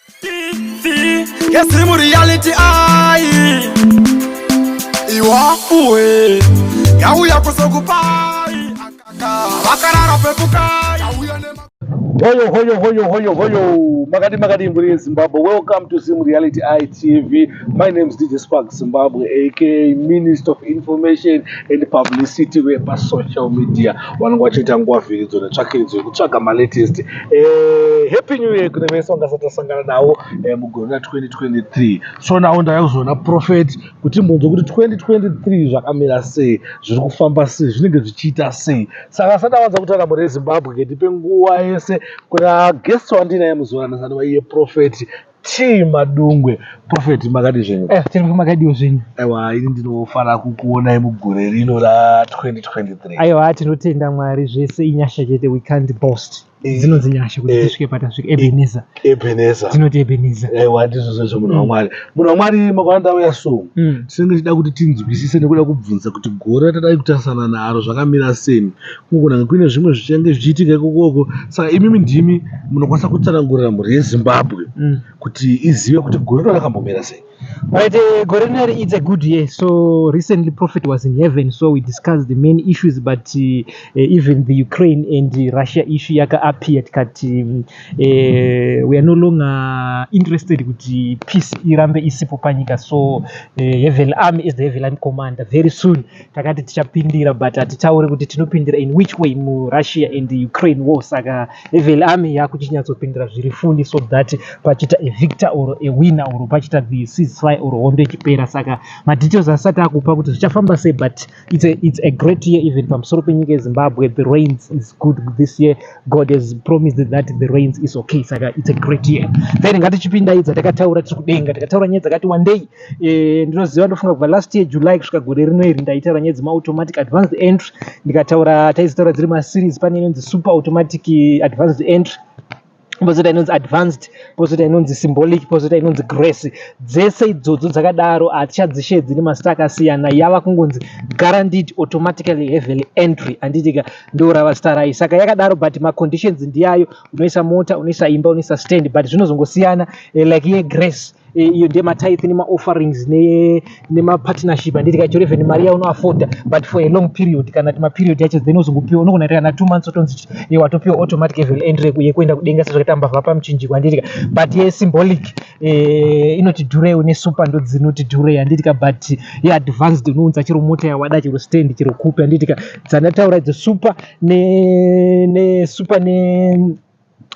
Yes, I'm reality. You are away. Yahu ya kusokupai. Wakara pepukai. Hoyo. Magadi Mburi Zimbabwe. Welcome to Sim Reality ITV. My name is DJ Spark Zimbabwe, aka Minister of Information and Publicity for social media. One watch it and go videos on the tracking to check my latest. Happy New Year. Kuna mesonga Kunosangana now. Mugona 2023. So now under also na prophet. Kuti mbonzo kuti 2023 zvakamira sei. Zviri kufamba sei. Zvinenge zvichiita sei. Saka sada wanza kutaura muri Zimbabwe ngetipe nguwa yese. Kuna guest wandinaye muzorana sanwa iye prophet T Madungwe. Prophet makadi zvenyu. Tiri makadiwo zvenyu. Aiwa ini ndinofara kukuonai mugore rino ra 2023. Aiwa tinotenda Mwari zvese inyasha chete, we can't boast. Dzinonzi nyasha kuti tisvike patasvika. Ebenezer. Tinoti Ebenezer. Aiwa ndizvo munhu waMwari. Munhu waMwari makanda uya so. Tinenge tichida kuti tinzwisise nekuda kubvunza kuti gore ratadai kutarisana naro zvakamira sei. Kugona kuine zvimwe zvichange zvichiitika ikoko. Saka imi ndimi munokwanisa kutsanangurira mhuri yeZimbabwe kuti izive kuti gore rakambomira sei. Right, Gorenari, it's a good year. So recently Prophet was in heaven, so we discussed the main issues, but even the Ukraine and the Russia issue yaka appeared that we are no longer interested with the peace irambe isipo panyika. So Heavenly Army is the Heavenly Army commander. Very soon takati tichapindira, but atitaure kuti tinopindira in which way mu Russia and the Ukraine war. Saka Heavenly Army yakuchinyatsopindira zviri fundi so that pachita a victor or a winner or pachita the ceasefire or hondo ichipera. Saka madetails asati akupa kuti zvichafamba sei, but it's a great year even pamusoro penyika yeZimbabwe. The rains is good this year. God has promised that the rains is okay. Saka it's a great year. Then ngatichipinda idza takataura tiri kudenga, takataura nyaya dzakati wandei. Ndinoziva ndofunga kubva last year July kusvika gore rino iri ndaitaura nyaya dzema automatic advanced entry. Ndikataura taizotaura dziri maseries, pane inonzi super automatic advanced entry, pozota inonzi advanced, pozota inonzi symbolic, pozota inonzi grace. Dzese idzodzo dzakadaro hatichadzishedzi nemasta akasiyana, yava kungonzi guaranteed automatically heavily entry. Handitika ndorava zita rayo. Saka yakadaro, but maconditions ndiyayo. Unoisa mota, unoisa imba, unoisa stand, but zvinozongosiyana like ye grace. Iyo ndiye matithe nema-offerings nema-partnership. Handitika chero even mari yaunoafoda but for a long period, kana kuti maperiod yacho then uzongopiwa unogona kuti kana 2 months otonzi watopiwa automatic heavily entry yekuenda kudenga sezvakaita mbavha pamuchinjiko. Handitika but ye symbolic inoti durei, une super ndo dzinoti durei. Handitika but ye advanced unounza chero mota yawada, chero stand, chero kupe. Handitika dzanataura idzi super super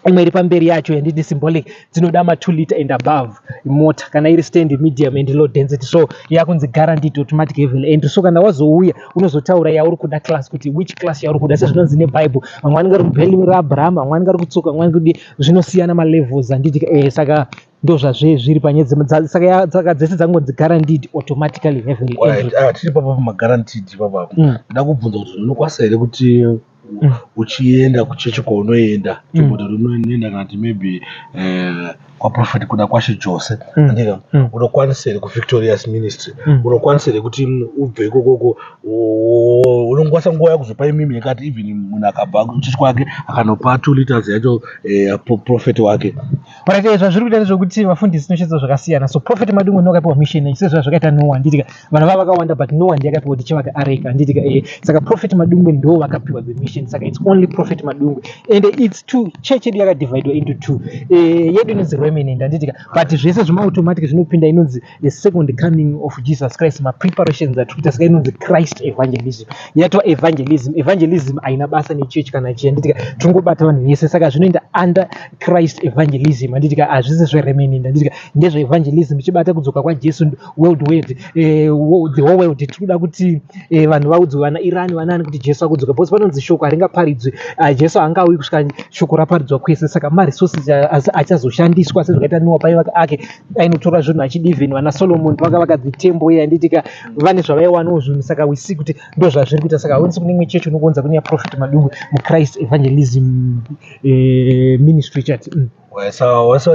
imwe iri pamberi yacho yanditi symbolic dzinoda ma 2 liter and above mota, kana iri stand medium and low density. So yakunzi guaranteed automatic heavily entry. So kana wazouya unozotaura yauri kuda class kuti which class yauri kuda, sezvinonzi neBible. Vamwe vanenge vari kubheli raAbraham, vamwe vanenge vari kutsoka, vamwe vanenge kuti zvinosiyana malevels. Handiti saka ndo zviri panyaya saka dzese dzakungonzi guaranteed automatically heavily entry. Tiri papa pamaguaranteed papa. Nda kubvunza kuti unokwanisa here kuti uchienda kuchechi kwaunoenda chimbodo unoenda kana kuti maybe kwa prophet kuda kwashe Jose, ndika unokwanisa here kuVictorious Ministry, unokwanisa here kuti ubve ikoko unongwasa nguva yakuzopa imimi yakati even munhu akabva kuchechi kwake akanopa 2 liters yacho prophet wake. Parake zvazviri kuita ndezvokuti vafundisi tinoshandisa zvakasiyana. So Prophet Madungwe ndokaipiwa mission ichi sezvo zvakaita Noah. Handitika vanhu vava vakawanda but Noah ndiye akapiwa kuti chevaka areka. Handitika saka Prophet Madungwe ndo vakapiwa the mission. Saka it's only Prophet Madungwe and it's two. Church yedu yakadividwa into 2. Yedu inonzi remnant. Handitika but zvese zvima automatic zvinopinda inonzi the second coming of Jesus Christ. Ma preparations that kuita saka inonzi Christ evangelism. Yatwa evangelism haina basa nechurch kana chi. Handitika tongobata vanhu vese, saka zvinoenda under Christ evangelism. Handitika hazvisi zveremnant. Handitika ndezve evangelism ichibata kudzoka kwaJesu worldwide. The whole world tiri kuda kuti vanhu vaudzwe, vana Iran vanani kuti Jesu akudzoka, because panonzi shoko haringaparidzwi. Jesu haangauyi kusvika shoko raparidzwa kwese. Saka maresources achazoshandiswa sezvakaita Noah paivaka ake ainotora zvinhu achidi even vana Solomon vakavaka dzitembo. Handitika vane zvavaiwanawo zvinhu. Saka we see kuti ndo zvazviri kuita. Saka haonisi kune imwe chechi unogonza kune Prophet Madungwe muChrist evangelism ministry chati. wasa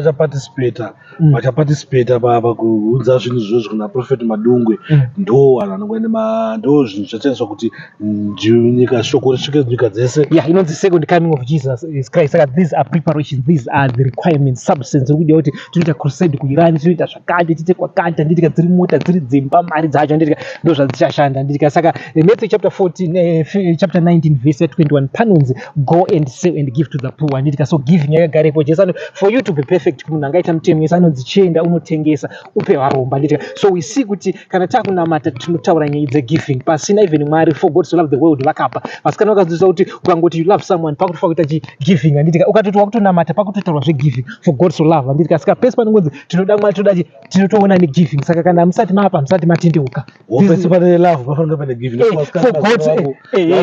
vachaparticipata pakuudza zvinhu izvozvo kuna Prophet Madungwe ndo vanhu vanongoenda ndo zvinhu zvachaiswa kuti nyika shoko risvike nyika dzese. Yeah, inonzi second coming of Jesus is Christ. Saka these are preparations, these are the requirements, substance. Ukudiwa kuti tinoita crusade kuIran, tinoita zvakati, tite kwakati, nditika dziri mota, dziri dzimba, mari dzacho, nditika ndo zvadzichashanda, nditika. Saka Matthew chapter 14 chapter 19 verse 21 panonzi go and sell and give to the poor, nditika. So giving yakagarepo Jesu for you to be perfect munhu angaita mutengesa anonzi chienda unotengesa upe varomba, nditika. So we see kuti kana takunamata tinotaura nyaya dzegiving pasina even Mwari, for God to love the world vakapa vasikana vakadzidzisa kuti ukangoti you love someone pakutofa kuita giving, anditika. Ukatoti wakutonamata pakutotaurwa zvegiving for God to love, anditika. Saka pesi panongonzi tinoda Mwari, todachi tinotoona negiving. Saka kana musati mapa musati matendeuka pesi pane love pafanira pane giving for God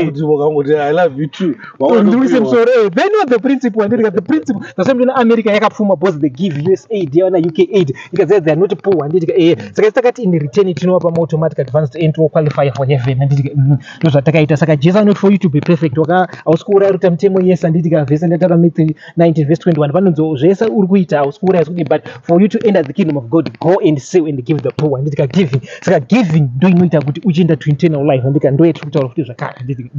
kuti wakangoti I love you too then what the principle, anditika. The principle the same in America yakapfuma because they give US aid yana UK aid because they are not poor, anditika. Saka takati in return tinovapa automatic advanced entry qualify for heaven, anditika. Ndo zvatakaita. Saka Jesus not for you to be perfect ausikuura ruta mutemo yes, anditika. Verse ndataura Matthew 19 verse 21 panonzo zvese uri kuita ausikuura kuti but for you to enter the kingdom of God go and sell and give the poor, anditika. Giving, saka giving ndo inoita kuti uchienda to eternal life, anditika. Ndo yetiri kutaura kuti zvakare, anditika.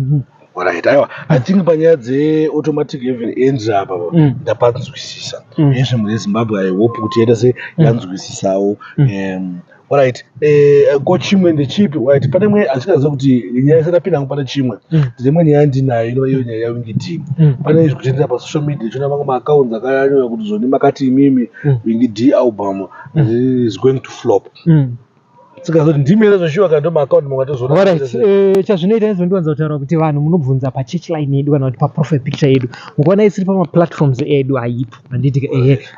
Alright, aiwa I think panyaya dzeautomatic heaven entry apa ndapanzwisisa izvi muri Zimbabwe I hope kuti yenda se yanzwisisawo. Alright, ko chimwe ndechipi? Right, pane mwe achikaziva kuti nyaya isatapinda kupana chimwe ndimwe nyaya ndinayo inova iyo nyaya yawingidi. Pane izvi kutendera pasocial media chona mamwe maaccounts akanyanya kuti zvoni makati imimi wingidi album is going to flop. Sikazoti ndimira zvoshiwa kana ndo maakaunti mukatozona. Alright, chazvinoita izvo ndiwanza kutaura kuti vanhu munobvunza pachurch line yedu kana kuti paprofile picture yedu mukaona isiri pamaplatforms edu haipo, handitika.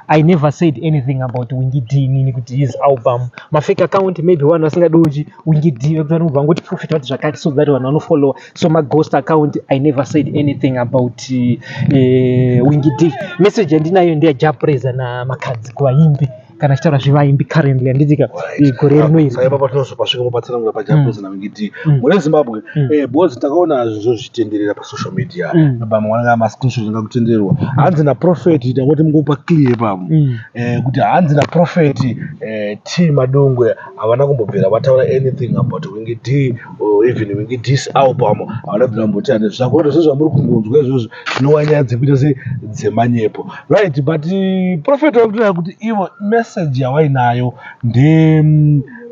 I never said anything about Wingidi nini kuti his album mafake account maybe vanhu vasingadoji Wingidi kuti vanobva ngoti prophet vati zvakati so that vanhu vanofollow. So my ghost account I never said anything about Wingidi. Message andinayo ndeyaJapreza namakadzi kuvaimbi kana chitaura zvevaimbi currently, anditika. Gore rinoiri saka papa tinozopasvika mubatsanangura paJapreza naWingidi mune Zimbabwe. Because takaona zvinhu zvitenderera pasocial media bama wananga mascreenshot angakutendererwa hanzi naProfeti ndangoti mungopa clear pamo kuti hanzi naProfeti T Madungwe havana kumbobvira vataura anything about Wingidi or even Wingidi's album havana bvira mboti ane zvakoto zvezvamuri kungonzwa izvozvo zvinova nyaya dzekuita semanyepo. Right, but Prophet wakutaura kuti ivo message yawainayo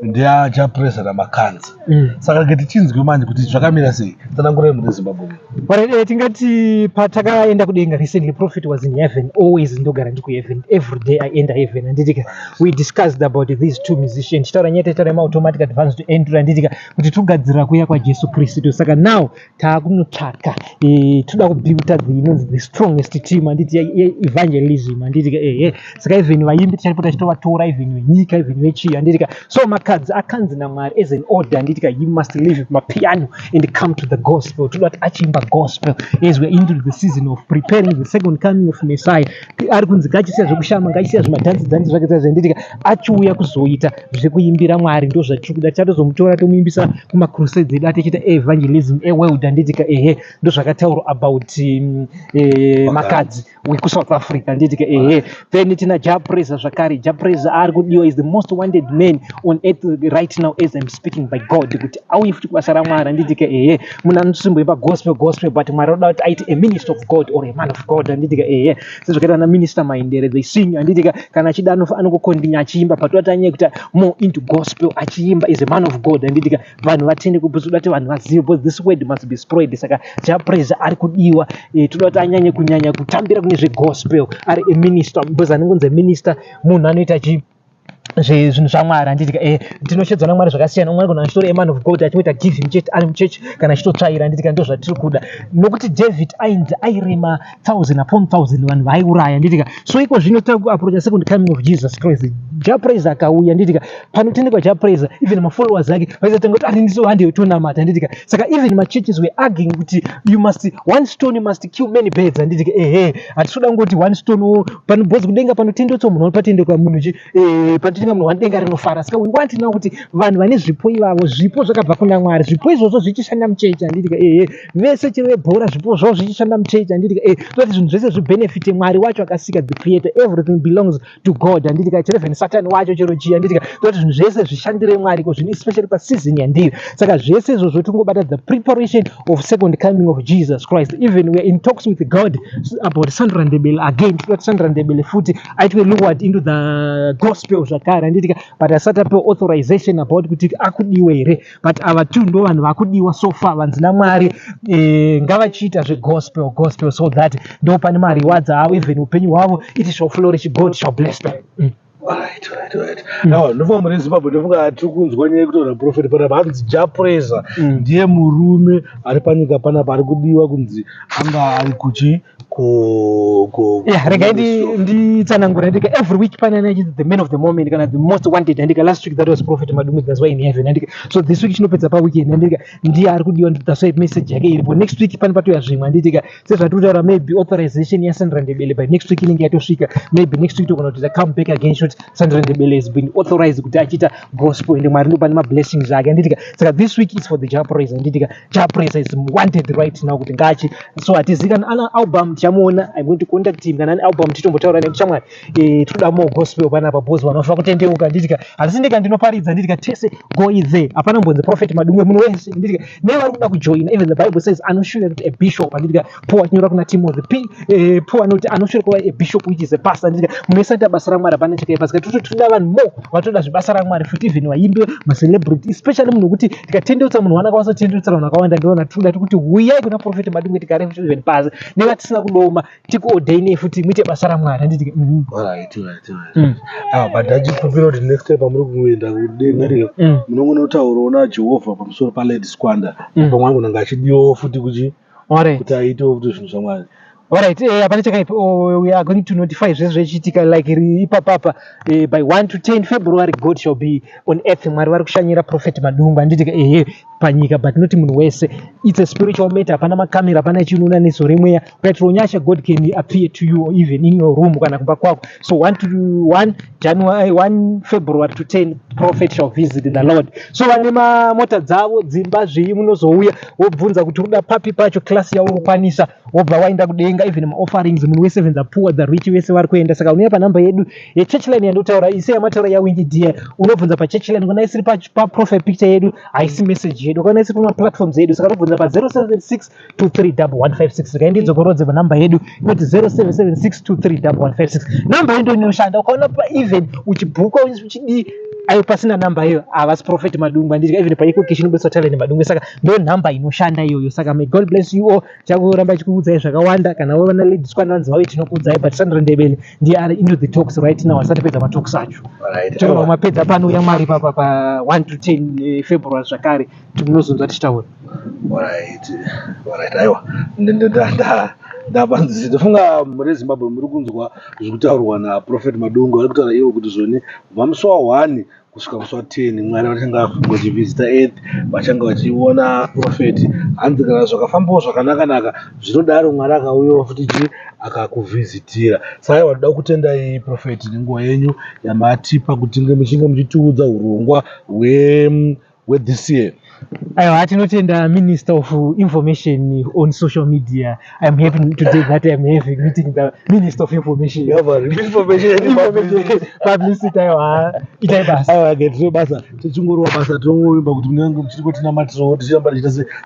ndeyaJapreza namakanzi. Saka ngeti tinzwe manje kuti zvakamira sei tanangura muri Zimbabwe. But tingati patakaenda kudenga recently Prophet was in heaven, always ndogara ndiku heaven, every day I enter heaven, anditika. We discussed about these two musicians chitaura nyete taura automatic advanced entry, anditika, kuti tugadzira kuya kwa Jesu Kristu. Saka now takunotsvaka toda kubuilda the strongest team, anditi evangelism, anditika. Saka even vaimbi tichapota chitovatora even venyika even vechi, anditika. So makadzi akanzi naMwari as an order, anditika. You must leave my piano and come to the gospel. Toda achimba gospel as we are into the season of preparing the second coming of Messiah. Ari kunzi ngachisiya zvekushama, ngachisiya zvemadhanzi zvake zvaenditika. Achiuya kuzoita zvekuimbira Mwari, ndo zvatiri kuda. Tichatozomutora tomuimbisa kumacrusades edu atichita evangelism eworld, anditika. Ndo zvakataurwa about makadzi weku-South Africa, anditika. Then tina Japreza zvakare. Japreza ari kudiwa is the most wanted man on earth right now as I'm speaking by God kuti auye futi kubasa raMwari, anditika. Muna nzvimbo yepa gospel but Mwari oda kuti aite a minister of God or a man of God, anditika. Sezvakaita na minister maendere they sing, anditika. Kana achida anokukondinya achiimba but watanye kuti more into gospel achiimba is a man of God, anditika. Vanhu vatende kubuzuda kuti vanhu vazive because this word must be spread. Saka Japreza ari kudiwa toda kuti anyanye kunyanya kutambira kune zvegospel ari a minister because anongonzi minister munhu anoita zvinhu zvaMwari, anditika. Tinoshedzwa naMwari zvakasiyana. Umwe kana achitora a man of God achinoita giving chete ari muchechi kana achitotsvaira, anditika. Ndo zvatiri kuda nokuti David ainzi airema 1000 upon 1000 vanhu vaiuraya, anditika. So iko zvino takuapproacha second coming of Jesus Christ. japraiser akauya nditika panotendekwa japraiser even mafollowers ake vaisatanga kuti ari ndizohande tonamata handitika saka even machurches were arguing kuti one stone must kill many birds handitika hatisoda ngoti one stone panobhodzi kudenga panotendetsa munhu patendekwa munhu panotenga munhu wadenga rinofara saka we want now kuti vanhu vane zvipo ivavo zvipo zvakabva kuna Mwari zvipo izvozvo zvichishanda muchechi handitika vese chero vebhora zvipo zvavo zvichishanda muchechi handitika toti zvinhu zvese zvibenefite Mwari wacho akasika the creator everything belongs to God handitika chero even Satan wacho chero chi handitika toti zvinhu zvese zvishandire Mwari ko zvinhu especially pasizini yandiri saka zvese izvozvo tongobata the preparation of second coming of Jesus Christ. Even we are in talks with God about Sandra Ndebele again Sandra Ndebele futi aitwe look at into the gospel zvakare handitika but asati pe authorization about kuti akudiwe here but ava two ndo vanhu vakudiwa so far vanzi naMwari ngavachiita zvegospel so that ndo pane marewards avo even upenyu hwavo it shall flourish, God shall bless them. Right. Ndofunga muri Zimbabwe ndofunga tiri kunzwa nyaya yekuti profeti panapa hanzi japraiser ndiye murume ari panyika panapa ari kudiwa kunzi anga ari kuchi rega nditsanangura ndika every week panana the man of the moment kana the most wanted handika last week that was Prophet Madungwe, that's why in heaven handika so this week chinopedza pa weekend handika ndiye ari kudiwa that's why message yake iripo next week pane patoya zvimwe handika sezvatutaura maybe authorization yaSandra Ndebele by next week inenge yatosvika maybe next week togona kuti come back again short Sandra Ndebele has been authorized kuti achiita gospel ende Mwari ndopa blessings ake handitika saka this week is for the japraiser handitika japraiser is wanted right now kuti ngachi so hatizikana ana album chamuona I'm going to contact him kana album titombotaura nekuchamwari toda more gospel panapa boss vanofa kutendeuka handitika asi ndika ndinoparidza handika tese go there hapana mbonzi Prophet Madungwe munhu wese handitika nevari kuda kujoina even the Bible says anoshure kuti a bishop handitika Paul anyora kuna Timothy Paul anoti anoshure kuva a bishop which is a pastor handitika munoisata basa raMwari hapana chakaipa saka toda vanhu more vatoda zvibasa raMwari futi even vaimbe macelebrity especially munhu kuti tikatendeutsa munhu wanaka wasotendeutsa vanhu vakawanda ndivona toda kuti huyai kuna Prophet Madungwe tikare futi even pasi nevatisina kudoma tikuordaine futi muite basa raMwari handitika right but achikupira kuti next time pamuri kuenda kudenga munongona kutaurawo naJehovha pamusoro paLady Squander pamwe kunanga achidiwa futi kuti aitewo futi zvinhu zvaMwari. Alright, we are going to notify zvezvechiitika like ipapapa by 1 to 10 February God shall be on earth. Mwari vari kushanyira Prophet Madungwe handitika panyika but not munhu wese. It's a spiritual matter, hapana makamera, hapana chinuna neso remweya. Petro nyasha God can appear to you even in your room kana kumba kwako. So 1 February to 10 Prophet shall visit the Lord. So vane mota dzavo dzimba zvii munozouya wobvunza kuti uda papi pacho class yawo kukwanisa wobva waenda kudenga even offerings munhu wese venza poor the rich wese vari kuenda saka unoya panamba yedu yechurch line yandotaura ise yamataura yawingi dia unobvunza pachurch line kana isiri pa profile picture yedu haisi message yedu kana isiri platforms yedu saka unobvunza pa 0776231156 saka ndidzokorodze panamba yedu inoti 0776231156 namba yedu inoshanda ukaona pa even uchibhuka uchidi ayo pasina namba iyo havasi Prophet Madungwe handiti even paequocation ubesa talent Madungwe saka ndo namba inoshanda iyoyo saka may God bless you all chakuramba chikuudzai zvakawanda kana wewe na Lady Squander vanzi vawe tinokuudzai but Sandra Ndebele ndiye ari into the talks right now asati pedza matalks acho tinoba mapedza pano yaMwari pa 1 to 10 February zvakare tinozonzwa tichitaura alright aiwa ndabanzi ndofunga muri Zimbabwe muri kunzwa zvekutaurwa naProphet Madungwe ari kutaura iwo kuti zvoni vamusi wa1 kusvika musi wa10 Mwari vachanga vachivisita earth vachanga vachiona Prophet hanzi kana zvakafambawo zvakanaka zvinodaro Mwari akauyawo futi akakuvhizitira saka vanoda kutendai Prophet nenguva yenyu yamatipa kuti muchinge muchitiudza urongwa this year. I tinotenda Minister of Information on social media. I'm happy today that I'm having meeting the Minister of Information. Publicity itaibasa getso basa tichingorwa basa tongoimba kuti munenge muchiri kuti namatiro tichamba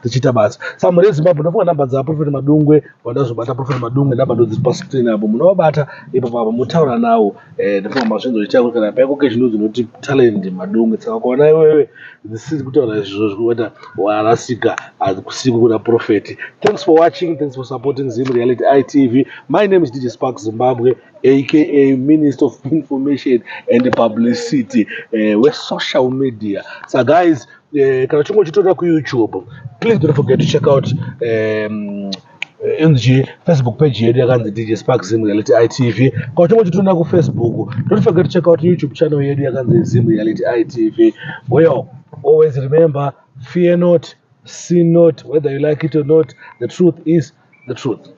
tichita basa saka muri Zimbabwe ndafunga namba dza Prophet Madungwe vandazobata Prophet Madungwe namba ndodziri pascreen apo munovabata ipo papa mutaura nawo ndafunga mazvinzo zvichako kana paiko zvinhu zvinoti talent Madungwe saka kuona iwewe zvisiri kutaura izvozvo kuti warasika kusiku kuna Prophet. Thanks for watching, thanks for supporting Zim Reality ITV. My name is DJ Spark Zimbabwe aka Minister of Information and Publicity with social media. So guys, kana chungo chitoda ku YouTube, please don't forget to check out in Facebook page yedu yakanzi DJ Spark Zim Reality ITV. Kwa chombo chituna ku Facebook, don't forget to check out YouTube channel yedu yakanzi Zim Reality ITV. Well, always remember, fear not, sin not, whether you like it or not, the truth is the truth.